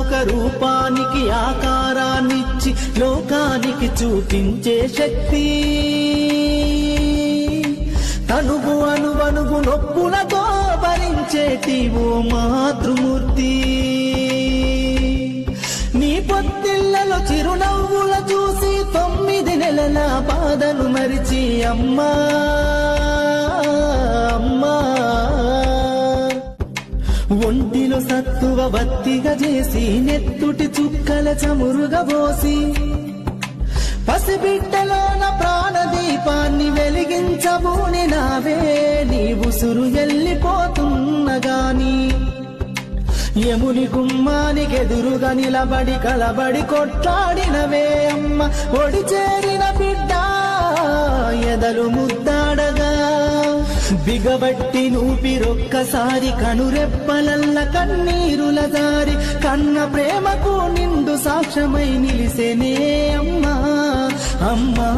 ఒక రూపానికి ఆకారాన్నిచ్చి లోకానికి చూపించే శక్తి, తనువు అనువనువు నొప్పులతో భరించేటి ఓ మాతృమూర్తి. నీ పొత్తిళ్లలో చిరునవ్వుల చూసి 9 నెలల బాధను మరిచి అమ్మా అమ్మా, ఒంటిలో సత్తువ బత్తిగా చేసి నెత్తుటి చుక్కల చమురుగా పోసి పసిబిడ్డలోన ప్రాణదీపాన్ని వెలిగించబూని నావే, నీ ఉసురు ఎల్లిపోతున్నగాని యముని గుమ్మానికెదురుగా నిలబడి కలబడి కొట్లాడినవే అమ్మ. ఒడి చేరిన బిడ్డ ఎదలు ముద్దాడగా బిగబట్టి నూపిరొక్కసారి కనురెప్పలల్ల కన్నీరుల దారి కన్న ప్రేమకు నిండు సాక్ష్యమై నిలిసేనే అమ్మా అమ్మా.